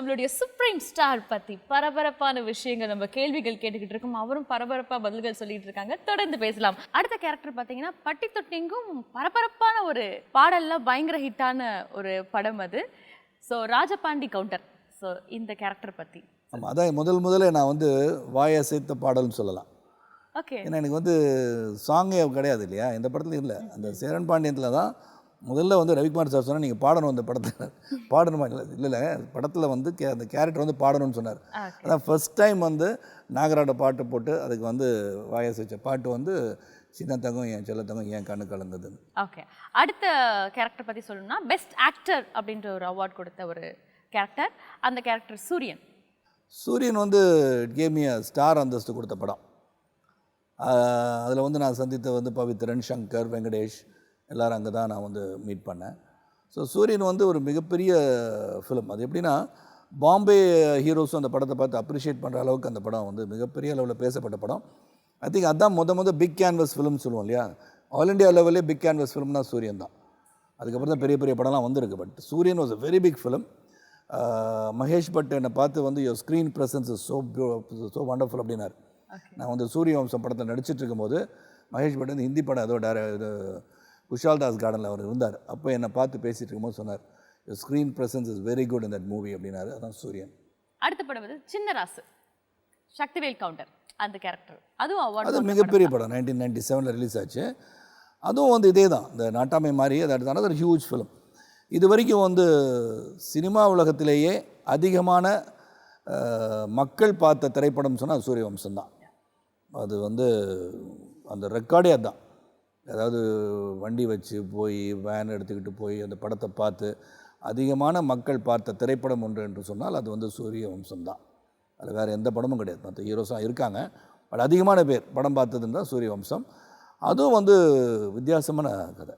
நம்மளுடைய supreme star பத்தி பரபரப்பான விஷயங்கள் நம்ம கேள்விகள் கேட்டுக்கிட்டு இருக்கோம். அவரும் பரபரப்பா பதில்கள் சொல்லிட்டு இருக்காங்க. தொடர்ந்து பேசலாம். அடுத்த கேரக்டர் பாத்தீங்கன்னா பட்டி தொட்டிங்கும் பரபரப்பான ஒரு பாடல்ல பயங்கர ஹிட்டான ஒரு படம் அது. ஸோ ராஜபாண்டி கவுண்டர். ஸோ இந்த கேரக்டர் பத்தி. ஆமாம், அதான் முதல்ல நான் வந்து வாயை சேர்த்த பாடல்னு சொல்லலாம். ஓகே. ஏன்னா எனக்கு வந்து சாங்கே கிடையாது இல்லையா, இந்த படத்துல இல்லை. அந்த சேரன் பாண்டியத்தில் தான் முதல்ல வந்து ரவிக்குமார் சார் சொன்னால் நீங்கள் பாடணும் அந்த படத்தில். பாடணுமா இல்லை படத்தில் வந்து அந்த கேரக்டர் வந்து பாடணும்னு சொன்னார். அதான் ஃபர்ஸ்ட் டைம் வந்து நாகராட பாட்டு போட்டு அதுக்கு வந்து வாயை சேர்த்த பாட்டு வந்து சின்னத்தங்கம் என் செல்லத்தங்கம் என் கண்ணு கலந்தது. ஓகே. அடுத்த கேரக்டர் பற்றி சொல்லணும்னா பெஸ்ட் ஆக்டர் அப்படின்ற ஒரு அவார்ட் கொடுத்த ஒரு கேரக்டர். அந்த கேரக்டர் சூரியன். சூரியன் வந்து கேமியா ஸ்டார் அந்தஸ்து கொடுத்த படம். அதில் வந்து நான் சந்தித்த வந்து பவித்ரன், சங்கர், வெங்கடேஷ் எல்லோரும் அங்கே தான் நான் வந்து மீட் பண்ணேன். ஸோ சூரியன் வந்து ஒரு மிகப்பெரிய ஃபிலிம். அது எப்படின்னா பாம்பே ஹீரோஸும் அந்த படத்தை பார்த்து அப்ரிஷியேட் பண்ணுற அளவுக்கு அந்த படம் வந்து மிகப்பெரிய அளவில் பேசப்பட்ட படம். ஐ திங்க் அதுதான் மொத பிக் கேன்வஸ் ஃபிலிம் சொல்லுவோம் இல்லையா. ஆல் இண்டியா லெவலே பிக் கேன்வஸ் ஃபிலிம்னா சூரியன் தான். அதுக்கப்புறம் தான் பெரிய பெரிய படம்லாம் வந்திருக்கு. But Suriyan was a very big film. Mahesh Bhatt என்னை பார்த்து வந்து your screen presence is so wonderful அப்படின்னாரு. நான் வந்து சூரிய வம்சம் படத்தை நடிச்சிட்டு இருக்கும்போது மகேஷ் பட் வந்து ஹிந்தி படம் ஏதோ இது குஷால் தாஸ் கார்டனில் அவர் இருந்தார். அப்போ என்னை பார்த்து பேசிகிட்டு இருக்கும்போது சொன்னார், your screen presence is very good in that movie அப்படின்னாரு. அதான் சூரியன். அடுத்த படம் வந்து சின்னராசு, சக்திவேல் கவுண்டர். அந்த கேரக்டர் அதுவும் அவார்ட். அது மிகப்பெரிய படம். 1997 ரிலீஸ் ஆச்சு. அதுவும் வந்து இதே தான், இந்த நாட்டாமை மாதிரி. அது ஒரு ஹியூஜ் ஃபிலிம். இது வரைக்கும் வந்து சினிமா உலகத்திலேயே அதிகமான மக்கள் பார்த்த திரைப்படம் சொன்னால் சூரிய வம்சம் தான். அது வந்து அந்த ரெக்கார்டே அதுதான். அதாவது வண்டி வச்சு போய் வேன் எடுத்துக்கிட்டு போய் அந்த படத்தை பார்த்து அதிகமான மக்கள் பார்த்த திரைப்படம் ஒன்று என்று சொன்னால் அது வந்து சூரிய வம்சம் தான். அதில் வேறு எந்த படமும் கிடையாது. மற்ற ஹீரோஸாக இருக்காங்க, பட் அதிகமான பேர் படம் பார்த்ததுன்னு தான் சூரிய வம்சம். அதுவும் வந்து வித்தியாசமான கதை.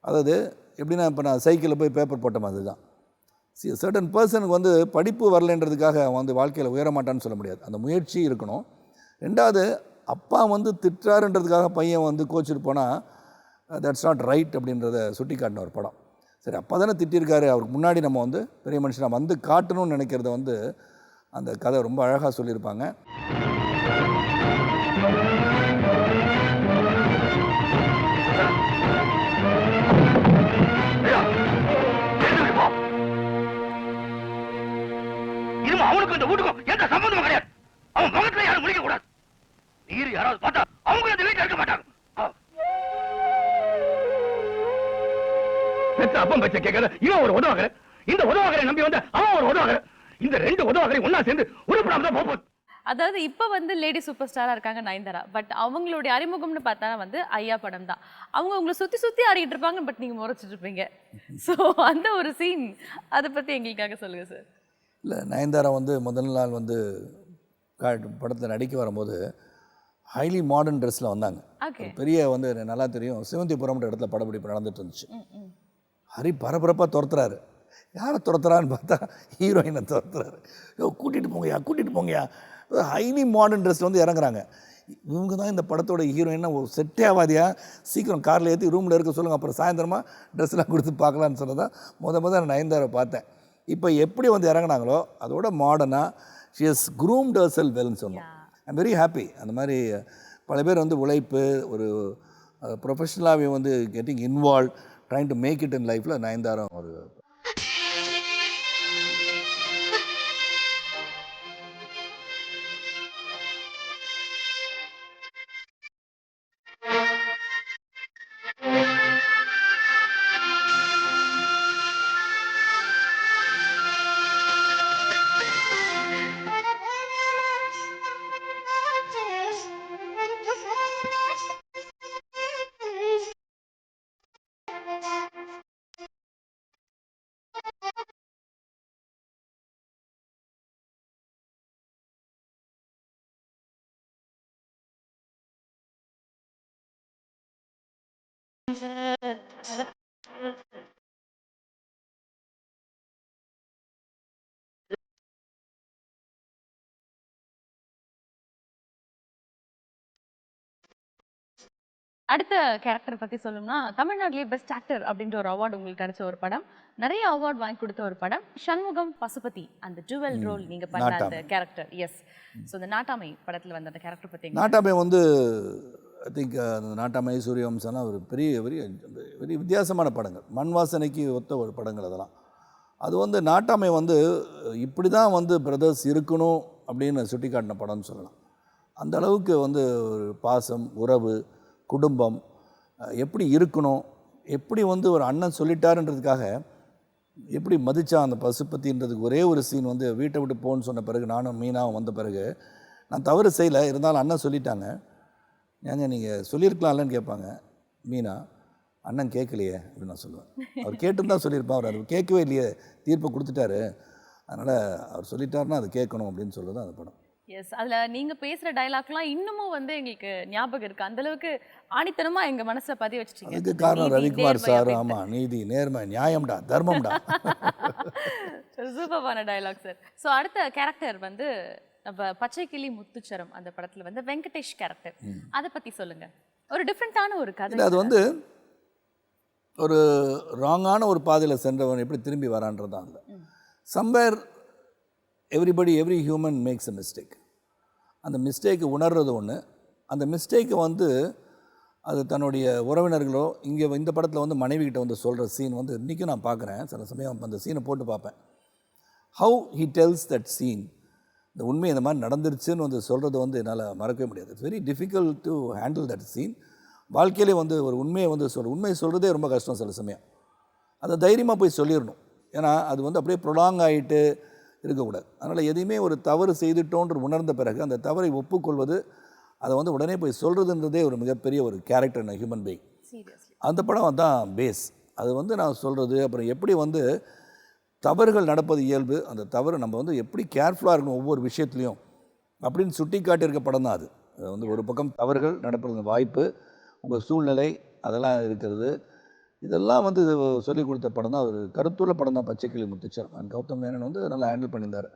அதாவது எப்படின்னா, இப்போ நான் சைக்கிளில் போய் பேப்பர் போட்ட மாதிரி தான். சர்டன் பர்சனுக்கு வந்து படிப்பு வரலைன்றதுக்காக அவன் வந்து வாழ்க்கையில் உயர மாட்டான்னு சொல்ல முடியாது. அந்த முயற்சி இருக்கணும். ரெண்டாவது, அப்பா வந்து திட்டுறாருன்றதுக்காக பையன் வந்து கோச்சிட்டு போனால் தட்ஸ் நாட் ரைட் அப்படின்றத சுட்டி காட்டின ஒரு படம். சரி, அப்பா தானே திட்டிருக்காரு, அவருக்கு முன்னாடி நம்ம வந்து பெரிய மனுஷனை வந்து காட்டணும்னு நினைக்கிறத வந்து அந்த கதை ரொம்ப அழகாக சொல்லியிருப்பாங்க. அவனுக்கு இந்த வீட்டுக்கும் எந்த சம்பந்தமும் கிடையாது. அவன் முகத்துல யாரும் முடிக்க கூடாது. நீர் யாராவது பார்த்தா அவங்க இந்த வீட்டில் இருக்க மாட்டாங்க. அப்பம் பச்சை கேட்கல, இவன் ஒரு உதவாக, இந்த உதவாகரை நம்பி வந்து அவன் ஒரு உதவாக, இந்த ரெண்டு உதவாகரை ஒன்னா சேர்ந்து உருப்படாம தான் போகும். அதாவது இப்போ வந்து லேடி சூப்பர் ஸ்டாராக இருக்காங்க நயன்தாரா. பட் அவங்களுடைய அறிமுகம்னு பார்த்தா வந்து ஐயா படம் தான். அவங்க உங்களை சுற்றி ஆடிக்கிட்டு இருப்பாங்க, பட் நீங்கள் முறைச்சிட்டு இருப்பீங்க. ஸோ அந்த ஒரு சீன் அதை பற்றி எங்களுக்காக சொல்லுங்கள் சார். இல்லை, நயன்தாரா வந்து முதல் நாள் வந்து படத்தில் நடிக்க வரும்போது ஹைலி மாடர்ன் ட்ரெஸ்ஸில் வந்தாங்க. பெரிய வந்து நல்லா தெரியும், சிவந்திபுரம்ன்ற இடத்துல படப்பிடிப்பு நடந்துட்டு இருந்துச்சு. ஹரி பரபரப்பாக துரத்துறாரு. யாரை துரத்துறான்னு பார்த்தா ஹீரோயினை துரத்துறாரு. கூட்டிகிட்டு போங்கயா. ஹைலி மாடர்ன் ட்ரெஸ் வந்து இறங்குறாங்க. இவங்க தான் இந்த படத்தோட ஹீரோயின்னா ஒரு செட்டே ஆகாதியா, சீக்கிரம் காரில் ஏற்றி ரூமில் இருக்க சொல்லுங்கள், அப்புறம் சாயந்தரமாக ட்ரெஸ்லாம் கொடுத்து பார்க்கலான்னு சொன்னதான் நான் நயன்தாரா பார்த்தேன். இப்போ எப்படி வந்து இறங்கினாங்களோ அதோட மாடர்னாக ஷி ஹஸ் க்ரூம்ட் ஹர்செல்ஃப் வெல்னு சொன்னோம். I'm very happy. அந்த மாதிரி பல பேர் வந்து உழைப்பு, ஒரு ப்ரொஃபஷ்னலாகவே வந்து getting involve, trying to make it in லைஃப்பில் நயன்தாரா ஒரு அடுத்த கேரக்டர் பத்தி சொல்லணும்னா தமிழ்நாட்டிலேயே பெஸ்ட் ஆக்டர் அப்படின்ற ஒரு அவார்டு உங்களுக்கு கிடைச்ச ஒரு படம், நிறைய அவார்ட் வாங்கி கொடுத்த ஒரு படம் சண்முகம் பசுபதி. அந்த டுவல் ரோல் நீங்க பண்ண அந்த கேரக்டர். எஸ். ஸோ இந்த நாட்டாமை படத்துல வந்த அந்த கேரக்டர் பத்தி நாட்டாமை வந்து ஐ திங்க் அந்த நாட்டாமை சூரியவம்சம்லாம் ஒரு பெரிய பெரிய பெரிய வித்தியாசமான படங்கள், மண் வாசனைக்கு ஒத்த ஒரு படங்கள் அதெல்லாம். அது வந்து நாட்டாமை வந்து இப்படி தான் வந்து பிரதர்ஸ் இருக்கணும் அப்படின்னு சுட்டி காட்டின படம்னு சொல்லலாம். அந்த அளவுக்கு வந்து ஒரு பாசம், உறவு, குடும்பம் எப்படி இருக்கணும், எப்படி வந்து ஒரு அண்ணன் சொல்லிட்டாருன்றதுக்காக எப்படி மதித்தான் அந்த பசுபதின்றதுக்கு ஒரே ஒரு சீன் வந்து வீட்டை விட்டு போன்னு சொன்ன பிறகு நானும் மீனாவும் வந்த பிறகு நான் தவறு செய்யலை, இருந்தாலும் அண்ணன் சொல்லிட்டாங்க, ஏங்க நீங்கள் சொல்லியிருக்கலாம்லன்னு கேட்பாங்க மீனா. அண்ணன் கேட்கலையே அப்படின்னு நான் சொல்லுவேன். அவர் கேட்டுன்னு தான் சொல்லியிருப்பான், அவர் அது கேட்கவே இல்லையே, தீர்ப்பை கொடுத்துட்டாரு, அதனால் அவர் சொல்லிட்டாருன்னா அது கேட்கணும் அப்படின்னு சொல்லுறது அந்த படம். எஸ். அதுல நீங்க பேசுற டயலாக்லாம் இன்னமும் வந்து எங்களுக்கு ஞாபகம் இருக்கு. அந்த அளவுக்கு ஆணித்தனமா எங்க மனசுல பதிய வச்சிட்டீங்க. அதுக்கு காரணம் ரவிக்குமார் சார். ஆமா, நீதி, நேர்மை, நியாயம்டா, தர்மம்டா. சூப்பரான டயலாக் சார். ஸோ அடுத்த கேரக்டர் வந்து நம்ம பச்சை கிளி முத்துச்சரம் அந்த படத்துல வந்து வெங்கடேஷ் கேரக்டர், அதை பத்தி சொல்லுங்க. ஒரு டிஃப்ரெண்டான ஒரு கதை. அது வந்து ஒரு ராங்கான ஒரு பாதையில் சென்றவன் எப்படி திரும்பி வரான்றதான் இல்லை. Somewhere every human maths a mistake. அந்த மிஸ்டேக்கை உணர்றது ஒன்று, அந்த மிஸ்டேக்கை வந்து அது தன்னுடைய உறவினர்களோ இங்கே இந்த படத்தில் வந்து மனைவிகிட்ட வந்து சொல்கிற சீன் வந்து இன்றைக்கும் நான் பார்க்குறேன். சில சமயம் அந்த சீனை போட்டு பார்ப்பேன். How he tells that scene, இந்த உண்மை இந்த மாதிரி நடந்துருச்சுன்னு வந்து சொல்கிறது வந்து என்னால் மறக்கவே முடியாது. It's very difficult to handle that scene. வாழ்க்கையிலே வந்து ஒரு உண்மையை வந்து உண்மையை சொல்கிறதே ரொம்ப கஷ்டம் சில சமயம். அதை தைரியமாக போய் சொல்லிடணும். ஏன்னா அது வந்து அப்படியே ப்ரொலாங் ஆகிட்டு இருக்கக்கூடாது. அதனால் எதையுமே ஒரு தவறு செய்துட்டோன்று உணர்ந்த பிறகு அந்த தவறை ஒப்புக்கொள்வது, அதை வந்து உடனே போய் சொல்கிறதுன்றதே ஒரு மிகப்பெரிய ஒரு கேரக்டர் ஹியூமன் பீயிங். அந்த படம் தான் பேஸ். அது வந்து நான் சொல்கிறது, அப்புறம் எப்படி வந்து தவறுகள் நடப்பது இயல்பு, அந்த தவறு நம்ம வந்து எப்படி கேர்ஃபுல்லாக இருக்கணும் ஒவ்வொரு விஷயத்துலையும் அப்படின்னு சுட்டி காட்டியிருக்க படம் தான் அது. அது வந்து ஒரு பக்கம் தவறுகள் நடப்பது வாய்ப்பு, உங்கள் சூழ்நிலை அதெல்லாம் இருக்கிறது, இதெல்லாம் வந்து சொல்லிக் கொடுத்த படம் தான். ஒரு கருத்துள்ள படம் தான் பச்சை கிளி முத்துச்சரம். அண்ட் கௌதம் மேனன் வந்து நல்லா ஹேண்டில் பண்ணியிருந்தார்.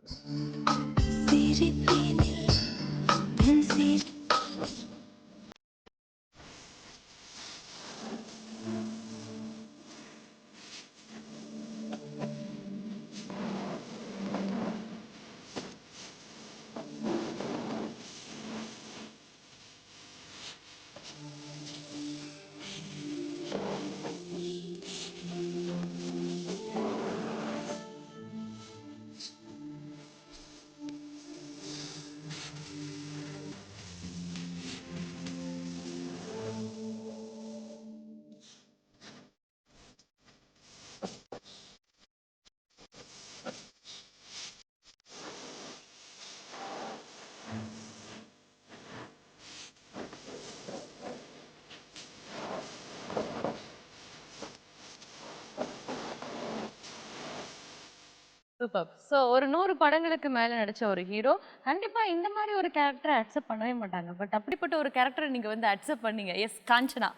சூப்பர். ஸோ ஒரு 100 படங்களுக்கு மேல நடிச்ச ஒரு ஹீரோ கண்டிப்பா இந்த மாதிரி ஒரு கேரக்டரை அக்செப்ட் பண்ணவே மாட்டாங்க. பட் அப்படிப்பட்ட ஒரு கேரக்டரை நீங்க வந்து அக்செப்ட் பண்ணீங்க. எஸ், காஞ்சனா.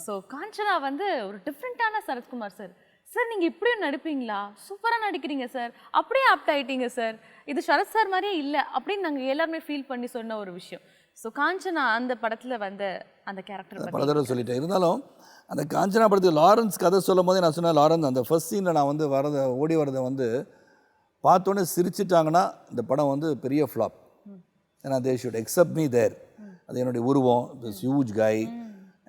ஸோ காஞ்சனா வந்து ஒரு டிஃப்ரெண்டான சரத்குமார் சார். சார் நீங்க இப்படியும் நடிப்பீங்களா, சூப்பரா நடிக்கிறீங்க சார், அப்படியே ஆப்ட் ஆயிட்டீங்க சார், இது சரத் சார் மாதிரியே இல்லை அப்படின்னு நாங்கள் எல்லாருமே ஃபீல் பண்ணி சொன்ன ஒரு விஷயம். ஸோ காஞ்சனா அந்த படத்தில் வந்த அந்த கேரக்டர் பல தடவை சொல்லிட்டேன். இருந்தாலும் அந்த காஞ்சனா படத்தில் லாரன்ஸ் கதை சொல்லும் போதே நான் சொன்னேன், லாரன்ஸ் அந்த ஃபர்ஸ்ட் சீனில் நான் வந்து ஓடி வரதை வந்து பார்த்தோன்னே சிரிச்சிட்டாங்கன்னா இந்த படம் வந்து பெரிய ஃப்ளாப். ஏன்னா they should accept me there. அது என்னுடைய உருவம், this huge guy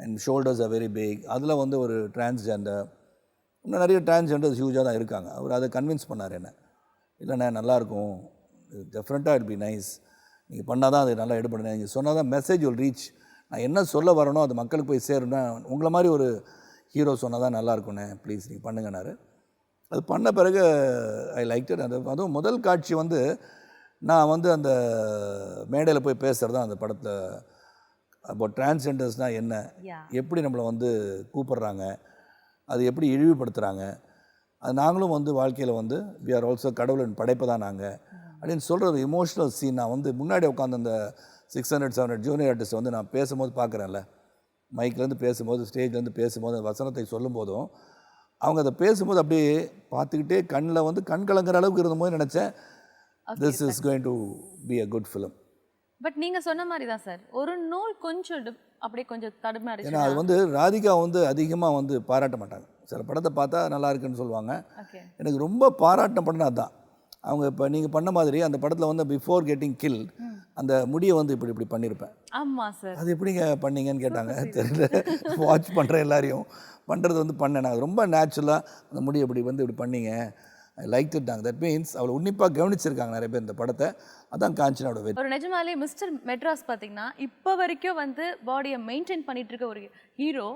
and shoulders are very big. அதில் வந்து ஒரு டிரான்ஸ்ஜெண்டர், இன்னும் நிறைய டிரான்ஸ்ஜெண்டர்ஸ் ஹியூஜாக தான் இருக்காங்க. அவர் அதை கன்வின்ஸ் பண்ணார் என்ன, இல்லைண்ணே நல்லாயிருக்கும், டெஃபரெண்ட்டாக இட் பி நைஸ், நீங்கள் பண்ணால் தான் அது நல்லா எடுபடுங்க, நீங்கள் சொன்னால் தான் மெசேஜ் வில் ரீச், நான் என்ன சொல்ல வரணும் அது மக்களுக்கு போய் சேருன்னா உங்களை மாதிரி ஒரு ஹீரோ சொன்னால் தான் நல்லாயிருக்குண்ணே, ப்ளீஸ் நீங்கள் பண்ணுங்கன்னாரு. அது பண்ண பிறகு ஐ லைக் இட். அந்த அதுவும் முதல் காட்சி வந்து நான் வந்து அந்த மேடையில் போய் பேசுகிறது தான் அந்த படத்தில். அப்போ டிரான்ஸ்ஜெண்டர்ஸ்னால் என்ன, எப்படி நம்மளை வந்து கூப்பிட்றாங்க, அது எப்படி இழிவுபடுத்துகிறாங்க, அது நாங்களும் வந்து வாழ்க்கையில் வந்து வி ஆர் ஆல்சோ கடவுளின் படைப்பு தான் நாங்கள் அப்படின்னு சொல்கிறது இமோஷ்னல் சீன். நான் வந்து முன்னாடி உட்காந்து அந்த 600-700 ஜூனியர் ஆர்டிஸ்ட் வந்து நான் பேசும்போது பார்க்குறேன்ல, மைக்லேருந்து பேசும்போது, ஸ்டேஜ்லேருந்து பேசும்போது, வசனத்தை சொல்லும் போதும் அவங்க அதை பேசும்போது அப்படியே பார்த்துக்கிட்டே கண்ணில் வந்து கண் கலங்குற அளவுக்கு இருந்தபோது நினச்சேன் this is going to be a good film. But நீங்க சொன்ன மாதிரி தான் சார், ஒரு நூல் கொஞ்சம் அப்படியே கொஞ்சம் ஏன்னா தடுமாறிச்சு. அது வந்து ராதிகா வந்து அதிகமாக வந்து பாராட்ட மாட்டாங்க. சில படத்தை பார்த்தா நல்லா இருக்குன்னு சொல்லுவாங்க. ஓகே. எனக்கு ரொம்ப பாராட்டின படம்னா அதுதான். அவங்க இப்போ நீங்கள் பண்ண மாதிரி அந்த படத்தில் வந்து பிஃபோர் கெட்டிங் கில் அந்த முடியை வந்து இப்படி இப்படி பண்ணியிருப்பேன். ஆமா சார். அது எப்படிங்க பண்ணீங்கன்னு கேட்டாங்க. தெரியல, வாட்ச் பண்ணுற எல்லாரையும் பண்ணுறது வந்து பண்ணேன். நான் ரொம்ப நேச்சுரலாக அந்த முடியை இப்படி வந்து இப்படி பண்ணீங்க, ஐ லைக் இட்டாங்க. தட் மீன்ஸ் அவளை உன்னிப்பாக கவனிச்சிருக்காங்க நிறைய பேர் இந்த படத்தை. அதான் காஞ்சனாவோட வெற்றி. ஒரு நிஜமாலே மிஸ்டர் மெட்ராஸ் பார்த்தீங்கன்னா இப்போ வரைக்கும் வந்து பாடியை மெயின்டைன் பண்ணிட்டு இருக்க ஒரு ஹீரோ,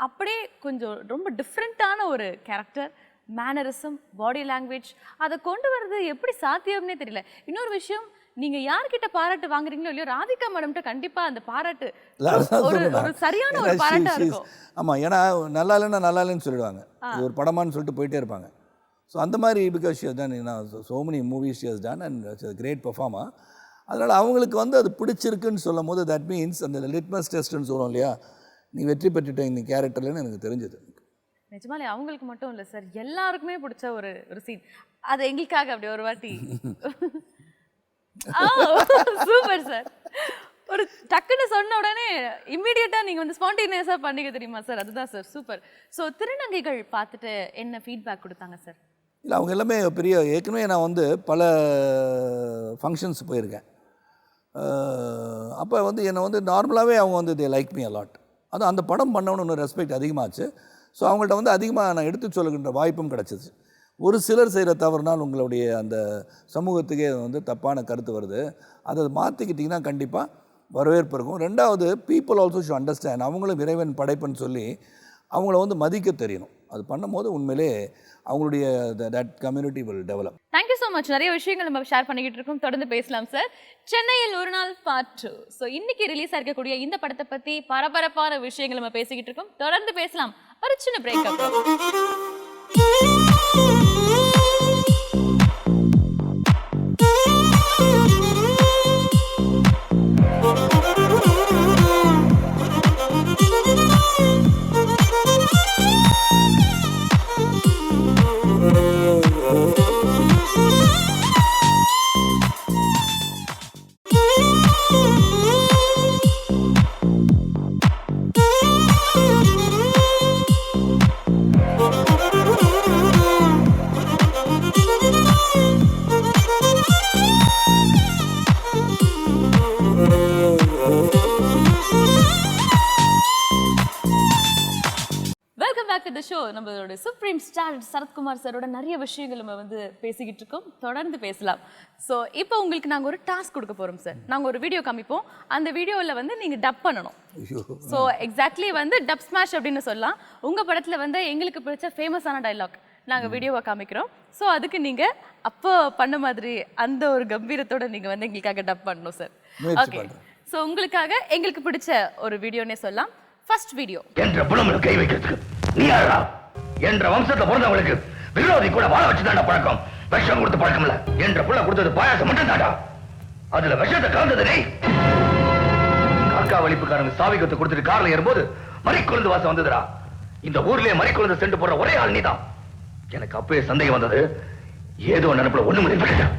அப்படியே கொஞ்சம் ரொம்ப டிஃப்ரெண்ட்டான ஒரு கேரக்டர், மேனரிசம், பாடி லாங்குவேஜ், அதை கொண்டு வர்றது எப்படி சாத்தியம்னே தெரியல. இன்னொரு விஷயம், நீங்க யார்கிட்ட பாராட்டு வாங்குறீங்களோ இல்லையோ, ராதிகா மேடம்கிட்ட கண்டிப்பா அந்த பாராட்டு ஒரு சரியான ஒரு பாராட்டா இருக்கும். ஆமாம், ஏன்னா நல்லா இல்லைன்னா நல்லா இல்லைன்னு சொல்லிடுவாங்க. இது ஒரு படமான்னு சொல்லிட்டு போயிட்டே இருப்பாங்க. ஸோ அந்த மாதிரி because she has done so many movies she has done and she's a great performer. அதனால் அவங்களுக்கு வந்து அது பிடிச்சிருக்குன்னு சொல்லும் போது தட் மீன்ஸ் அந்த லிட்மஸ் டெஸ்ட்னு சொல்லுவோம் இல்லையா, நீ வெற்றி பெற்றுட்ட இந்த கேரக்டர்லன்னு எனக்கு தெரிஞ்சது. நிஜமாலே அவங்களுக்கு மட்டும் இல்லை சார், எல்லாருக்குமே பிடிச்ச ஒரு சீன். அது எங்களுக்காக அப்படி ஒரு வாட்டி சூப்பர் சார். ஒரு டக்குன்னு சொன்ன உடனே இம்மிடியட்டாக நீங்கள் வந்து ஸ்பான்டேனியஸாக பண்ணிக்க தெரியுமா சார்? அதுதான் சார் சூப்பர். ஸோ திருநங்கைகள் பார்த்துட்டு என்ன ஃபீட்பேக் கொடுத்தாங்க சார்? இல்லை, அவங்க எல்லாமே பெரிய, ஏற்கனவே நான் வந்து பல ஃபங்க்ஷன்ஸ் போயிருக்கேன். அப்போ வந்து என்னை வந்து நார்மலாகவே அவங்க வந்து தே லைக் மீ அலாட். அது அந்த படம் பண்ணவனு இன்னும் ரெஸ்பெக்ட் அதிகமாச்சு. ஸோ அவங்கள்ட்ட வந்து அதிகமாக நான் எடுத்து சொல்லுகின்ற வாய்ப்பும் கிடச்சிச்சு. ஒரு சிலர் செய்கிற தவறுனால் உங்களுடைய அந்த சமூகத்துக்கே வந்து தப்பான கருத்து வருது. அதை மாற்றிக்கிட்டிங்கன்னா கண்டிப்பாக வரவேற்பு இருக்கும். ரெண்டாவது, பீப்புள் ஆல்சோ ஷுட் அண்டர்ஸ்டாண்ட், அவங்களும் இறைவன் படைப்புன்னு சொல்லி அவங்கள வந்து மதிக்க தெரியணும். அது பண்ணும்போது உண்மையிலே அவங்களுடைய that community will develop. Thank you so much. நிறைய விஷயங்கள் நம்ம ஷேர் பண்ணிக்கிட்டு இருக்கோம், தொடர்ந்து பேசலாம் சார். சென்னையில் ஒரு நாள் பார்ட் 2. ஸோ இன்னைக்கு ரிலீஸ் ஆகிருக்கக்கூடிய இந்த படத்தை பற்றி பரபரப்பான விஷயங்கள் நம்ம பேசிக்கிட்டு இருக்கோம், தொடர்ந்து பேசலாம். ஒரு சின்ன பிரேக் அப்புறம். நம்மளோட சுப்ரீம் ஸ்டார் சரத்குமார் சாரோட நிறைய விஷயங்கள் நம்ம வந்து பேசிக்கிட்டு இருக்கோம், தொடர்ந்து பேசலாம். ஸோ இப்போ உங்களுக்கு நாங்கள் ஒரு டாஸ்க் கொடுக்க போகிறோம் சார். நாங்கள் ஒரு வீடியோ காமிப்போம், அந்த வீடியோவில் வந்து நீங்கள் டப் பண்ணணும். ஸோ எக்ஸாக்ட்லி வந்து டப் ஸ்மாஷ் அப்படின்னு சொல்லலாம். உங்கள் படத்தில் வந்து எங்களுக்கு பிடிச்ச ஃபேமஸான டைலாக் நாங்கள் வீடியோவை காமிக்கிறோம். ஸோ அதுக்கு நீங்கள் அப்போ பண்ண மாதிரி அந்த ஒரு கம்பீரத்தோடு நீங்கள் வந்து எங்களுக்காக டப் பண்ணணும் சார். ஓகே, ஸோ உங்களுக்காக எங்களுக்கு பிடிச்ச ஒரு வீடியோன்னே சொல்லலாம். First video. என்ற புலமுல கை வைக்கிறதுக்கு நீ யாரா? என்ற வம்சத்துல பிறந்தவங்களுக்கு விரோதி கூட வாழ வச்சுதான்டா பழக்கம், விஷம் கொடுத்து பழக்கம் இல்ல. என்ற புள்ள கொடுத்தது பாயாசம் மட்டும் தாண்டா, அதுல விஷத்தை கலந்தது நீ. காக்கா வலிப்புக்காரங்க சாவிகத்தை கொடுத்துட்டு கார்ல ஏறும்போது மறிக்குழுந்து வாசம் வந்ததுடா. இந்த ஊர்லயே மறிக்குழுந்து சென்று போற ஒரே ஆள் நீதான். எனக்கு அப்பவே சந்தேகம் வந்தது, ஏதோ நினைப்புல ஒண்ணு முடிவு.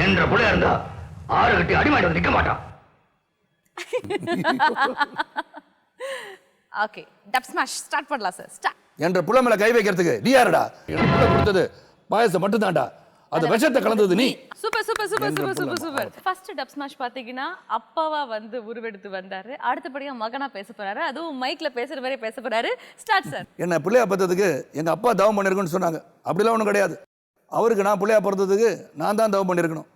என்ற புள்ள இருந்தா ஆறு கட்டி அடிமாடி வந்து நிக்க மாட்டான். ஓகே, டப் ஸ்மாஷ் ஸ்டார்ட் பண்ணலாம் சார். ஸ்டார்ட். என்ற புள்ள மேல கை வைக்கிறதுக்கு நீ யாரடா? என்ற புள்ள கொடுத்தது பாயாசம் மட்டும் தான்டா, அது விஷத்தை கலந்தது நீ. Super super super super super super. First dubsmash பாத்தீங்கன்னா அப்பாவா வந்து உருவெடுத்து வந்தாரு, அடுத்தபடியா மகனா பேச போறாரு, அதுவும் மைக்ல பேசுற மாதிரி பேச போறாரு. Start sir. என்ன பிள்ளையா பார்த்ததுக்கு எங்க அப்பா தவம் பண்ணிருக்குன்னு சொன்னாங்க, அப்படிலாம் ஒன்றும் கிடையாது. அவருக்கு நான் பிள்ளையா பிறந்ததுக்கு நான் தான் தவம் பண்ணிருக்கணும்.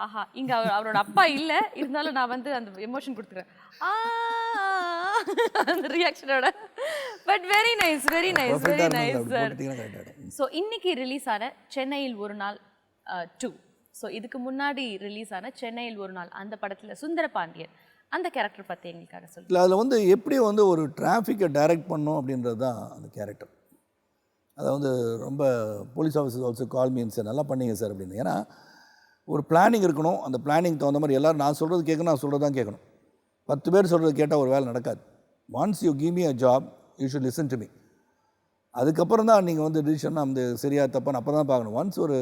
ஆஹா, இங்க அவரோட அப்பா இல்ல, இருந்தாலும் நான் வந்து அந்த எமோஷன் கொடுத்துறேன் அந்த ரியாக்ஷனோட. But very nice very nice very nice sir. So இன்னைக்கு ரிலீஸ் ஆன சென்னையில் ஒரு நாள் 2. ஸோ இதுக்கு முன்னாடி ரிலீஸ் ஆன சென்னையில் ஒரு நாள் அந்த படத்தில் சுந்தர பாண்டியன் அந்த கேரக்டர் பற்றி எங்களுக்காக சொல்லு. இல்லை, அதில் வந்து எப்படி வந்து ஒரு டிராஃபிக்கை டைரக்ட் பண்ணணும் அப்படின்றது தான் அந்த கேரக்டர். அதை வந்து ரொம்ப போலீஸ் ஆஃபீஸர் ஆல்சோ கால் மீன் சார், நல்லா பண்ணீங்க சார் அப்படின்னு. ஏன்னா ஒரு பிளானிங் இருக்கணும், அந்த பிளானிங் தகுந்த மாதிரி எல்லோரும் நான் சொல்கிறது கேட்கணும், நான் சொல்கிறது தான் கேட்கணும். 10 பேர் சொல்கிறது கேட்டால் ஒரு வேலை நடக்காது. Once you give me a job you should listen to me. அதுக்கப்புறம் தான் நீங்கள் வந்து டிசிஷன் அந்த சரியாக தப்பான்னு அப்புறம் தான் பார்க்கணும். ஒன்ஸ் ஒரு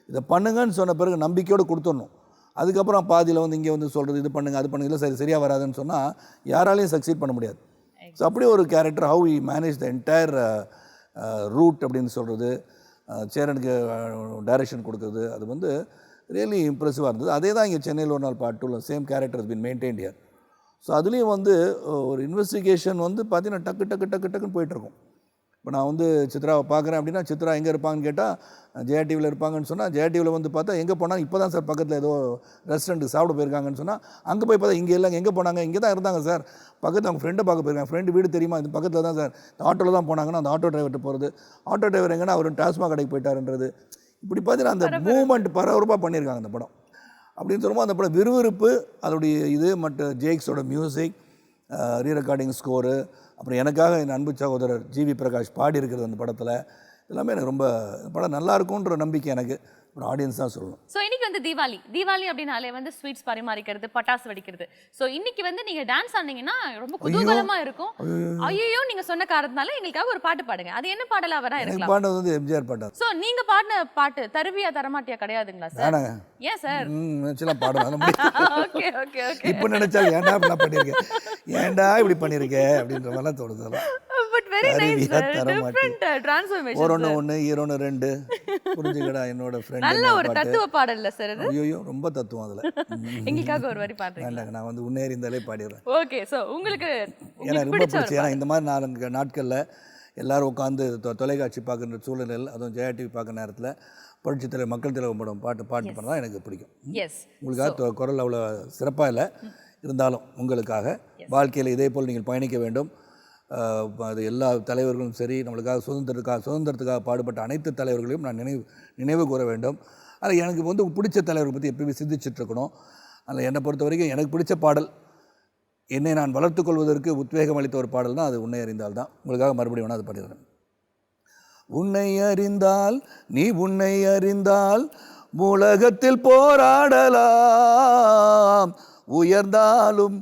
இதை பண்ணுங்கன்னு சொன்ன பிறகு நம்பிக்கையோடு கொடுத்துடணும். அதுக்கப்புறம் பாதியில் வந்து இங்கே வந்து சொல்கிறது இது பண்ணுங்க அது பண்ணுங்க இல்லை சரியாக வராதுன்னு சொன்னால் யாராலையும் சக்சீட் பண்ண முடியாது. ஸோ அப்படியே ஒரு character how we manage the entire route அப்படின்னு சொல்கிறது, சேரனுக்கு டைரக்ஷன் கொடுக்குறது, அது வந்து ரியலி இம்ப்ரெசிவாக இருந்தது. அதே தான் இங்கே சென்னையில் ஒரு நாள் part 2 same character been maintained here. So அதுலேயும் வந்து ஒரு இன்வெஸ்டிகேஷன் வந்து பார்த்தீங்கன்னா டக்குன்னு போயிட்டுருக்கும். இப்போ நான் வந்து சித்ராவை பார்க்குறேன் அப்படின்னா சித்ரா எங்கே இருப்பாங்கன்னு கேட்டால் ஜெயா டிவியில் இருப்பாங்கன்னு சொன்னால் ஜெயா டிவியில் வந்து பார்த்தா எங்கே போனாங்க இப்போ தான் சார் பக்கத்தில் ஏதோ ரெஸ்டாரண்ட்டுக்கு சாப்பிட போயிருக்காங்கன்னு சொன்னால் அங்கே போய் பார்த்தா இங்கே இல்லைங்க எங்கே போனாங்க இங்கே தான் இருந்தாங்க சார் பக்கத்தில் அவங்க ஃப்ரெண்டை பார்க்க போயிருக்காங்க, ஃப்ரெண்டு வீடு தெரியுமா இது பக்கத்தில் தான் சார், இந்த ஆட்டோவில் தான் போனாங்கன்னா அந்த ஆட்டோ டிரைவர்கிட்ட போகிறது, ஆட்டோ டிரைவர் எங்கன்னா அவர் டாஸ்மாக் கடைக்கு போயிட்டாருன்றது, இப்படி பார்த்தீங்கன்னா அந்த மூவ்மெண்ட் பரபரப்பாக பண்ணியிருக்காங்க அந்த படம். அப்படின்னு சொல்லும்போது அந்த படம் விறுவிறுப்பு, அதோடைய இது மற்றும் ஜேக்ஸோட மியூசிக், ரீரெக்கார்டிங் ஸ்கோரு, அப்புறம் எனக்காக என் அன்பு சகோதரர் ஜிவி பிரகாஷ் பாடி இருக்கிறது அந்த படத்தில், எல்லாமே எனக்கு ரொம்ப படம் நல்லா இருக்கும்ன்ற நம்பிக்கை எனக்கு ஒரு ஆடியன்ஸ் தான் சொல்லணும். ஸோ இன்னைக்கு வந்து தீபாவளி அப்படின்னாலே வந்து ஸ்வீட்ஸ் பரிமாறிக்கிறது, பட்டாசு வெடிக்கிறது. ஸோ இன்னைக்கு வந்து நீங்க டான்ஸ் ஆனீங்கன்னா ரொம்ப குதூகலமா இருக்கும். ஐயோ நீங்க சொன்ன காரணத்தினால எங்களுக்காக ஒரு பாட்டு பாடுங்க. அது என்ன பாடலா வரா இருக்கலாம்? பாட்டு வந்து எம்ஜிஆர் பாட்டு. ஸோ நீங்க பாடின பாட்டு தருவியா தரமாட்டியா கிடையாதுங்களா சார்? ஏன் சார்? நினைச்சலாம் பாடணும். Okay okay okay. இப்போ நினைச்சா ஏன்டா இப்படி பண்ணியிருக்கேன், ஏன்டா இப்படி பண்ணியிருக்கேன் அப்படின்ற மாதிரிலாம் தோணுது. But very nice different transformation. ஒன்னு ஹீரோன்னு 2 புரிஞ்சுக்கடா என்னோட ஃப்ரெண்ட். நல்ல ஒரு தத்துவ பாடல்ல சார் இது. ஐயோ ரொம்ப தத்துவம் அதுல. எங்களுக்காக ஒரு வரி பாடுறீங்க? வேண்டாங்க, நான் வந்து உன்னேறி இருந்தாலே பாடிடுறேன். ஓகே. சோ உங்களுக்கு எனக்கு ரொம்ப பிடிச்சி, ஏன்னா இந்த மாதிரி நாட்களில் எல்லாரும் உட்காந்து தொலைக்காட்சி பார்க்குற சூழ்நிலையில், அதுவும் ஜெயா டிவி பார்க்குற நேரத்தில் புரட்சித் தலைவர் மக்கள் தலைவர் படம் பாட்டு பண்ண தான் எனக்கு பிடிக்கும். உங்களுக்காக குரல் அவ்வளோ சிறப்பாக இல்லை இருந்தாலும் உங்களுக்காக வாழ்க்கையில் இதே போல் நீங்கள் பயணிக்க வேண்டும். அது எல்லா தலைவர்களும் சரி, நம்மளுக்காக சுதந்திரத்துக்காக பாடுபட்ட அனைத்து தலைவர்களையும் நான் நினைவு கூற வேண்டும். அதில் எனக்கு வந்து பிடிச்ச தலைவரை பற்றி எப்பயுமே சிந்திச்சுட்ருக்கணும். அதில் என்னை பொறுத்த வரைக்கும் எனக்கு பிடிச்ச பாடல், என்னை நான் வளர்த்து கொள்வதற்கு உத்வேகம் அளித்த ஒரு பாடல் தான் அது உன்னை அறிந்தால் தான். உங்களுக்காக மறுபடியும் வேணால் அது பாடிடுறேன். உன்னை அறிந்தால் நீ உன்னை அறிந்தால் உலகத்தில் போராடலாம், உயர்ந்தாலும்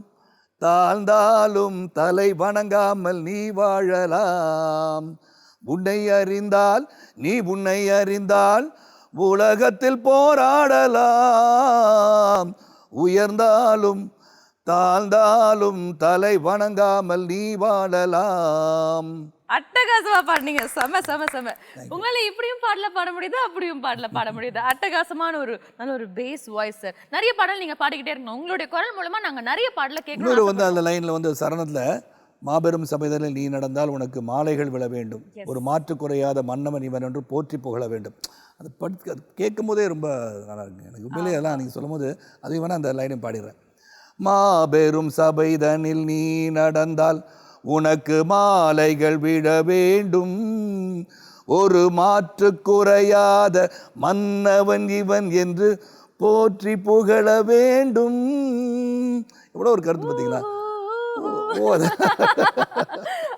தாழ்ந்தாலும் தலை வணங்காமல் நீ வாழலாம். உன்னை அறிந்தால் நீ உன்னை அறிந்தால் உலகத்தில் போராடலாம், உயர்ந்தாலும் தாழ்ந்தாலும் தலை வணங்காமல் நீ வாழலாம். அட்டகாசமா பாடுனீங்க. செம செம செம. உங்களால இப்படியும் பாட முடியுது, அப்படியும் பாட முடியுது. அட்டகாசமான ஒரு நல்ல ஒரு பேஸ் வாய்ஸ் சார். நிறைய பாடல் நீங்க பாடிக்கிட்டே இருக்கணும். உங்களுடைய குரல் மூலமா நாங்க நிறைய பாடல கேட்கணும். வந்து அந்த லைன்ல வந்து சரணத்துல மாபெரும் சபைதலில் நீ நடந்தால் உனக்கு மாலைகள் விழ வேண்டும், ஒரு மாற்று குறையாத மன்னவன் இவன் என்று போற்றி புகழ வேண்டும். அது கேட்கும் போதே ரொம்ப நல்லா இருக்கு எனக்கு. உண்மையிலே எல்லாம் நீங்கள் சொல்லும் போது அதையும் வேணால் அந்த லைனையும் பாடிடுறேன். மாபெரும் சபைதனில் நீ நடந்தால் உனக்கு மாலைகள் விழ வேண்டும், ஒரு மாற்று குறையாத மன்னவன் இவன் என்று போற்றி புகழ வேண்டும். எவ்வளோ ஒரு கருத்து பார்த்தீங்களா?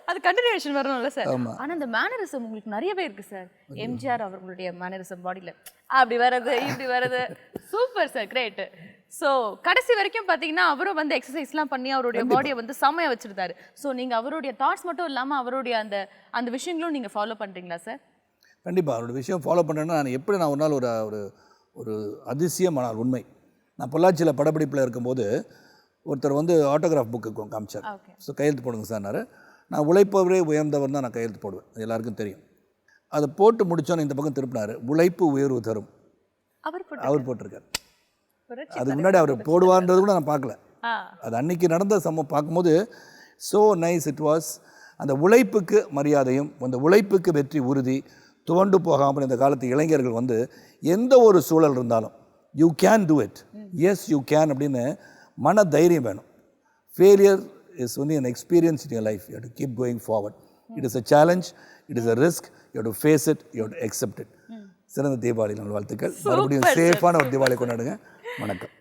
அது கண்டினியூஷன் வரணும்ல சார். ஆனா அந்த மேனரிசம் உங்களுக்கு நிறையவே இருக்கு சார். எம்ஜிஆர் அவர்களுடைய மேனரிசம் பாடியில அப்படி வரது இப்படி வரது சூப்பர் சார், கிரேட். ஸோ கடைசி வரைக்கும் பார்த்தீங்கன்னா அவரும் வந்து எக்ஸசைஸ்லாம் பண்ணி அவருடைய பாடியை வந்து செம்மையாக வச்சுருந்தாரு. ஸோ நீங்கள் அவருடைய தாட்ஸ் மட்டும் இல்லாமல் அவருடைய அந்த விஷயங்களும் நீங்கள் ஃபாலோ பண்ணுறீங்களா சார்? கண்டிப்பாக அவருடைய விஷயம் ஃபாலோ பண்ணுறேன்னா நான் ஒரு நாள் ஒரு அதிசயமான உண்மை. நான் பொள்ளாச்சியில் படப்பிடிப்பில் இருக்கும்போது ஒருத்தர் வந்து ஆட்டோகிராஃப் புக்கு காமிச்சார். ஸோ கையெழுத்து போடுங்க சார்னாரு. நான் உழைப்பவரே உயர்ந்தவர் தான் நான் கையெழுத்து போடுவேன், அது எல்லாருக்கும் தெரியும். அதை போட்டு முடித்தோன்னு இந்த பக்கம் திருப்பினார், உழைப்பு உயர்வு தரும். அவர் போட்டிருக்கார். அதுக்கு முன்னாடி அவர் போடுவார்ன்றது கூட நான் பார்க்கல. அது அன்னைக்கு நடந்த சம்பவம் பார்க்கும்போது ஸோ நைஸ் இட் வாஸ். அந்த உழைப்புக்கு மரியாதையும் அந்த உழைப்புக்கு வெற்றி உறுதி துவண்டு போகாமல் இந்த காலத்து இளைஞர்கள் வந்து எந்த ஒரு சூழல் இருந்தாலும் you can do it, yes you can அப்படின்னு மன தைரியம் வேணும். Failure is only an experience in your life. You have to keep going forward. It is a challenge, it is a risk, you have to face it, you have to accept it. சிறந்த தீபாவளி நல்வாழ்த்துக்கள். மறுபடியும் சேஃபான ஒரு தீபாவளி கொண்டாடுங்க. வணக்கம்.